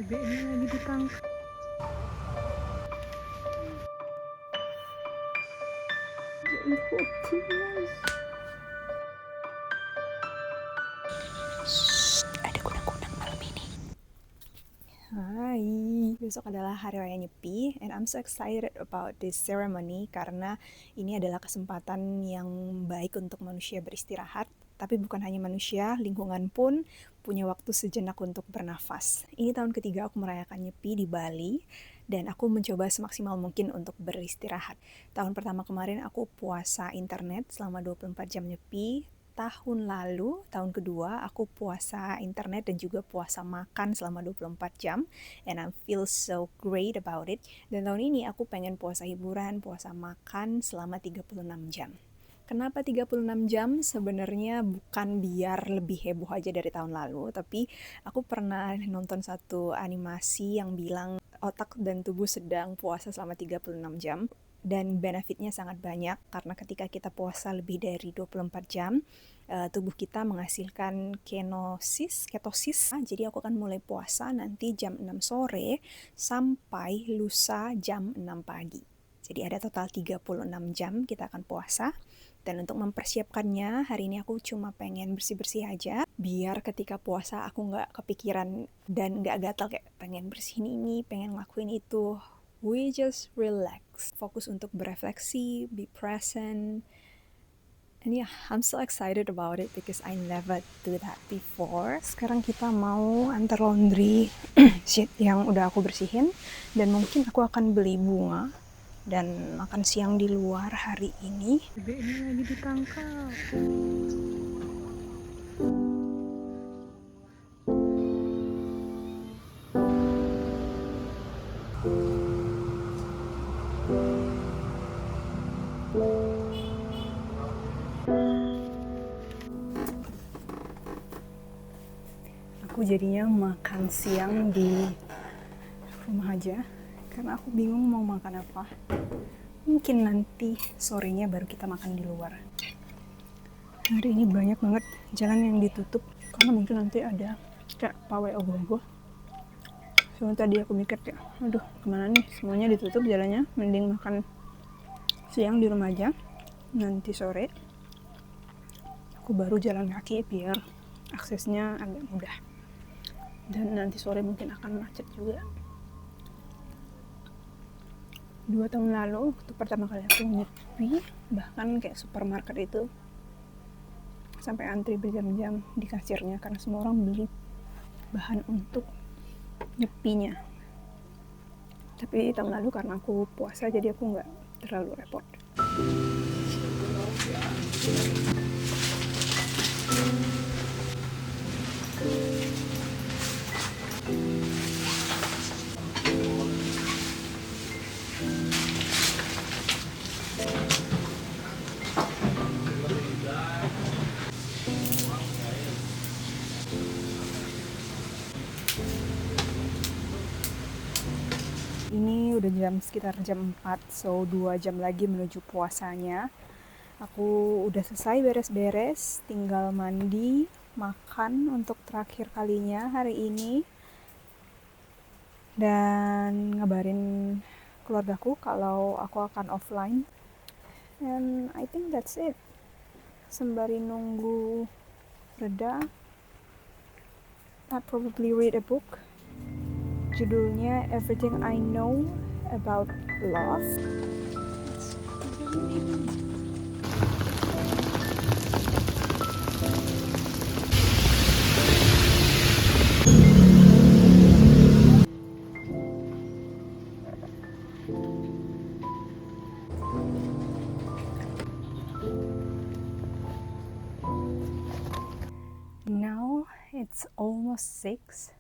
Bebeknya lagi ditangkap. Ada kunang-kunang malam ini. Hai, besok adalah Hari Raya Nyepi and I'm so excited about this ceremony karena ini adalah kesempatan yang baik untuk manusia beristirahat. Tapi bukan hanya manusia, lingkungan pun punya waktu sejenak untuk bernafas. Ini tahun ketiga aku merayakan Nyepi di Bali dan aku mencoba semaksimal mungkin untuk beristirahat. Tahun pertama kemarin aku puasa internet selama 24 jam Nyepi. Tahun lalu, tahun kedua, aku puasa internet dan juga puasa makan selama 24 jam and I feel so great about it. Dan tahun ini aku pengen puasa hiburan, puasa makan selama 36 jam. Kenapa 36 jam? Sebenarnya bukan biar lebih heboh aja dari tahun lalu, tapi aku pernah nonton satu animasi yang bilang otak dan tubuh sedang puasa selama 36 jam. Dan benefitnya sangat banyak karena ketika kita puasa lebih dari 24 jam, tubuh kita menghasilkan ketosis. Jadi aku akan mulai puasa nanti jam 6 sore sampai lusa jam 6 pagi. Jadi ada total 36 jam kita akan puasa. Dan untuk mempersiapkannya, hari ini aku cuma pengen bersih-bersih aja. Biar ketika puasa aku nggak kepikiran dan nggak gatal kayak pengen bersihin ini, pengen ngelakuin itu. We just relax. Fokus untuk berefleksi, be present. And yeah, I'm so excited about it because I never do that before. Sekarang kita mau antar laundry sheet yang udah aku bersihin. Dan mungkin aku akan beli bunga dan makan siang di luar hari ini. Bebeknya lagi ditangkap. Aku jadinya makan siang di rumah aja karena aku bingung mau makan apa. Mungkin nanti sorenya baru kita makan di luar. Hari ini banyak banget jalan yang ditutup karena mungkin nanti ada kayak pawai ogoh-ogoh. Soalnya tadi aku mikir kayak, aduh kemana nih, semuanya ditutup jalannya, mending makan siang di rumah aja. Nanti sore aku baru jalan kaki biar aksesnya agak mudah. Dan nanti sore mungkin akan macet juga. 2 tahun lalu waktu pertama kali aku nyepi, bahkan kayak supermarket itu sampai antri berjam-jam di kasirnya karena semua orang beli bahan untuk nyepinya. Tapi tahun lalu karena aku puasa jadi aku nggak terlalu repot. Ini udah sekitar jam 4, so 2 jam lagi menuju puasanya. Aku udah selesai beres-beres, tinggal mandi, makan untuk terakhir kalinya hari ini. Dan ngabarin keluargaku kalau aku akan offline. And I think that's it. Sembari nunggu reda, I'll probably read a book. Judulnya Everything I Know About Love. Now it's almost 6.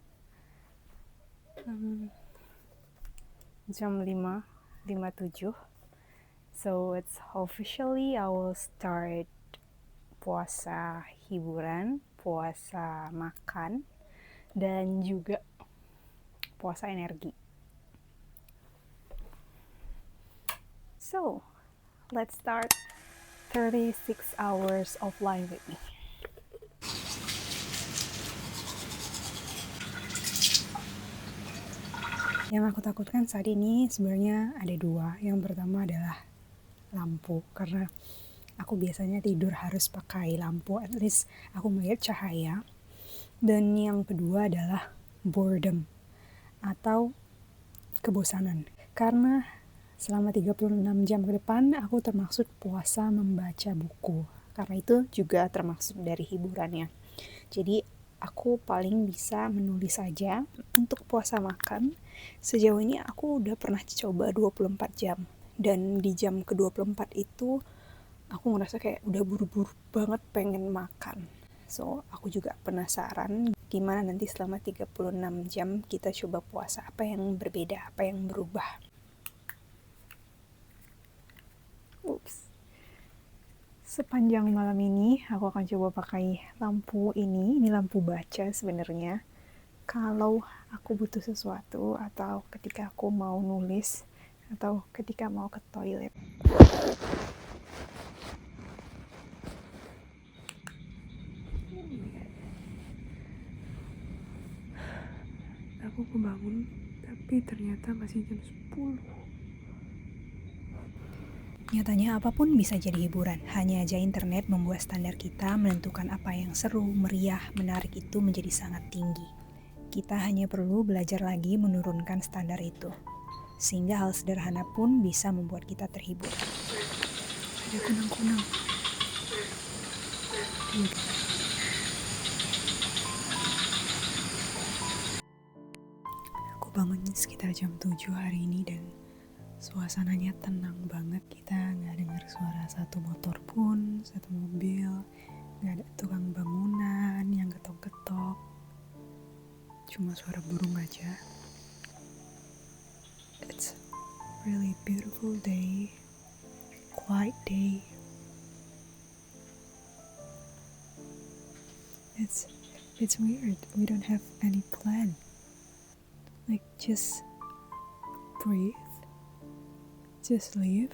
Jam 5:57. So it's officially I will start puasa hiburan, puasa makan, dan juga puasa energi. So, let's start 36 hours of life with me. Yang aku takutkan saat ini sebenarnya ada dua. Yang pertama adalah lampu, karena aku biasanya tidur harus pakai lampu, at least aku melihat cahaya. Dan yang kedua adalah boredom atau kebosanan. Karena selama 36 jam ke depan aku termaksud puasa membaca buku. Karena itu juga termaksud dari hiburannya. Jadi aku paling bisa menulis saja. Untuk puasa makan, sejauh ini aku udah pernah coba 24 jam. Dan di jam ke-24 itu aku ngerasa kayak udah buru-buru banget pengen makan. So, aku juga penasaran gimana nanti selama 36 jam kita coba puasa. Apa yang berbeda, apa yang berubah. Ups. Sepanjang malam ini aku akan coba pakai lampu ini lampu baca sebenarnya. Kalau aku butuh sesuatu atau ketika aku mau nulis atau ketika mau ke toilet. Aku kebangun, tapi ternyata masih jam 10. Nyatanya apapun bisa jadi hiburan, hanya aja internet membuat standar kita menentukan apa yang seru, meriah, menarik itu menjadi sangat tinggi. Kita hanya perlu belajar lagi menurunkan standar itu, sehingga hal sederhana pun bisa membuat kita terhibur. Ada kunang-kunang. Aku bangun sekitar jam 7 hari ini dan suasananya tenang banget. Kita gak dengar suara satu motor pun, satu mobil, gak ada tukang bangunan yang ketok-ketok, cuma suara burung aja. It's really beautiful day, quiet day. It's weird, we don't have any plan. Like just breathe, just live,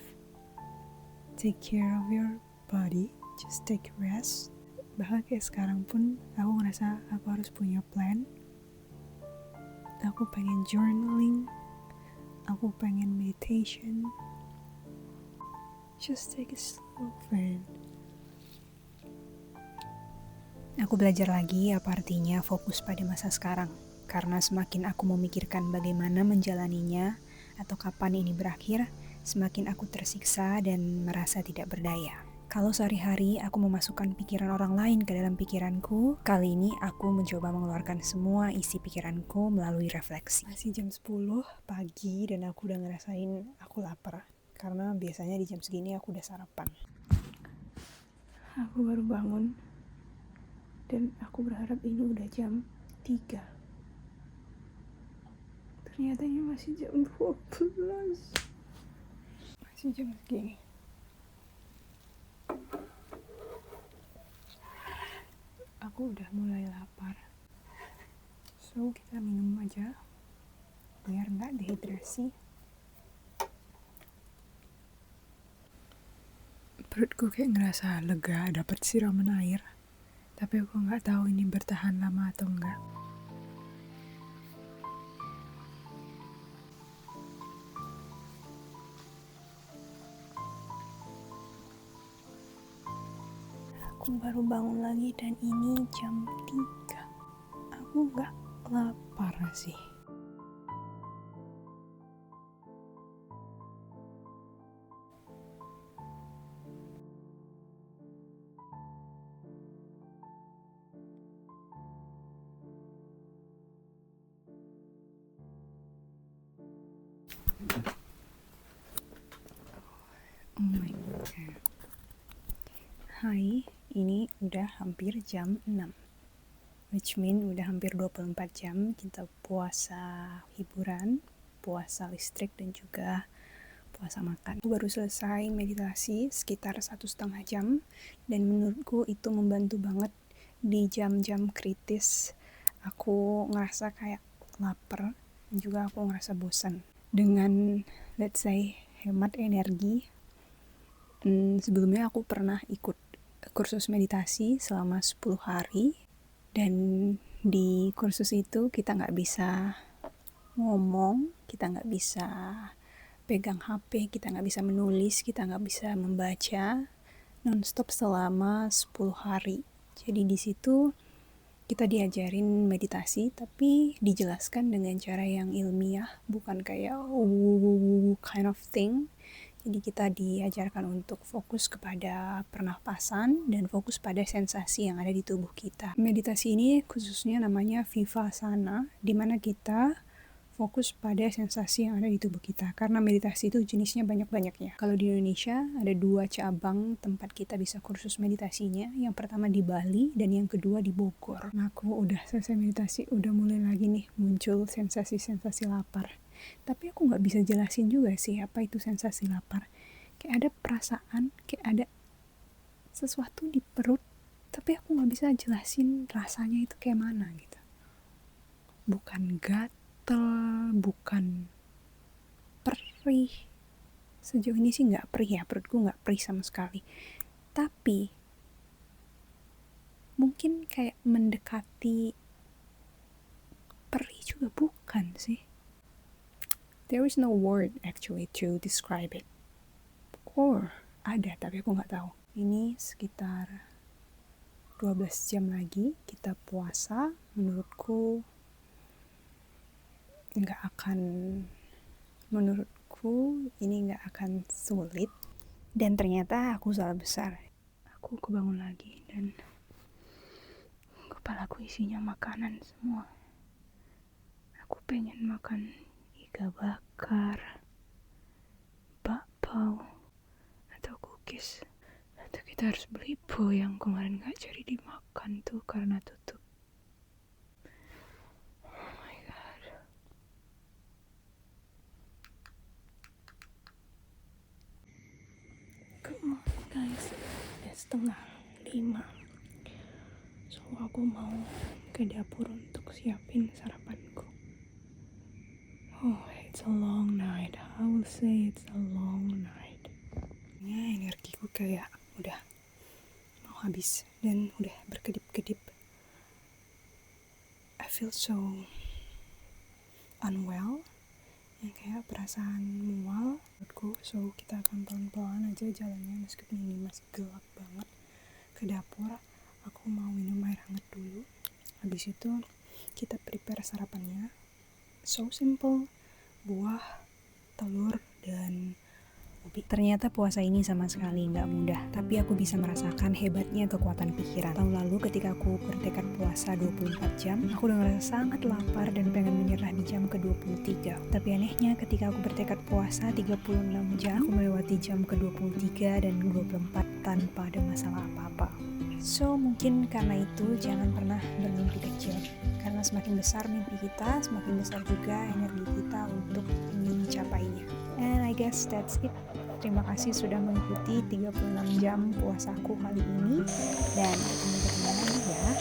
take care of your body, just take rest. Bahkan kayak sekarang pun aku ngerasa aku harus punya plan. Aku pengen journaling, aku pengen meditation. Just take it slow, friend. Aku belajar lagi apa artinya fokus pada masa sekarang. Karena semakin aku memikirkan bagaimana menjalaninya atau kapan ini berakhir, semakin aku tersiksa dan merasa tidak berdaya. Kalau sehari-hari aku memasukkan pikiran orang lain ke dalam pikiranku, kali ini aku mencoba mengeluarkan semua isi pikiranku melalui refleksi. Masih jam 10 pagi dan aku udah ngerasain aku lapar. Karena biasanya di jam segini aku udah sarapan. Aku baru bangun dan aku berharap ini udah jam 3. Ternyata ini masih jam 12. Masih jam segini. Aku udah mulai lapar. So, kita minum aja biar nggak dehidrasi. Perutku kayak ngerasa lega, dapat siraman air. Tapi aku nggak tahu ini bertahan lama atau enggak. Aku baru bangun lagi dan ini jam 3. Aku nggak lapar sih. Oh my god. Hai, ini udah hampir jam 6. Which mean udah hampir 24 jam kita puasa hiburan, puasa listrik dan juga puasa makan. Aku baru selesai meditasi sekitar 1,5 jam dan menurutku itu membantu banget di jam-jam kritis. Aku ngerasa kayak lapar dan juga aku ngerasa bosan. Dengan let's say hemat energi. Sebelumnya aku pernah ikut kursus meditasi selama 10 hari dan di kursus itu kita nggak bisa ngomong, kita nggak bisa pegang HP, kita nggak bisa menulis, kita nggak bisa membaca nonstop selama 10 hari. Jadi di situ kita diajarin meditasi, tapi dijelaskan dengan cara yang ilmiah, bukan kayak kind of thing. Jadi kita diajarkan untuk fokus kepada pernapasan dan fokus pada sensasi yang ada di tubuh kita. Meditasi ini khususnya namanya Vipassana, di mana kita fokus pada sensasi yang ada di tubuh kita. Karena meditasi itu jenisnya banyak-banyaknya. Kalau di Indonesia ada 2 cabang tempat kita bisa kursus meditasinya. Yang pertama di Bali dan yang kedua di Bogor. Nah, aku udah selesai meditasi, udah mulai lagi nih muncul sensasi-sensasi lapar. Tapi aku gak bisa jelasin juga sih apa itu sensasi lapar. Kayak ada perasaan, kayak ada sesuatu di perut, tapi aku gak bisa jelasin rasanya itu kayak mana gitu. Bukan bukan perih. Sejauh ini sih nggak perih ya, perutku nggak perih sama sekali. Tapi mungkin kayak mendekati perih juga bukan sih. There is no word actually to describe it. Or ada tapi aku nggak tahu. Ini sekitar 12 jam lagi kita puasa. Menurutku ini nggak akan sulit, dan ternyata aku salah besar. Aku kebangun lagi dan kepalaku isinya makanan semua. Aku pengen makan iga bakar, bakpao, atau cookies. Atau kita harus beli po yang kemarin nggak jadi dimakan tuh karena tutup. Guys, udah 4:30. So aku mau ke dapur untuk siapin sarapanku. Oh, it's a long night. I will say it's a long night. Energiku kayak udah mau habis dan udah berkedip-kedip. I feel so unwell, yang kayak perasaan mual menurutku. So kita akan pelan-pelan aja jalannya meskipun ini masih gelap banget. Ke dapur, aku mau minum air hangat dulu. Habis itu kita prepare sarapannya. So simple, buah, telur, dan ubi. Ternyata puasa ini sama sekali nggak mudah, tapi aku bisa merasakan hebatnya kekuatan pikiran. Tahun lalu ketika aku bertekad puasa 24 jam, aku udah ngerasa sangat lapar dan pengen menyerah di jam ke-23. Tapi anehnya ketika aku bertekad puasa 36 jam, aku melewati jam ke-23 dan 24 tanpa ada masalah apa-apa. So mungkin karena itu jangan pernah bermimpi kecil, karena semakin besar mimpi kita, semakin besar juga energi kita untuk ingin mencapainya. And I guess that's it. Terima kasih sudah mengikuti 36 jam puasaku kali ini, dan ketemu lagi ya.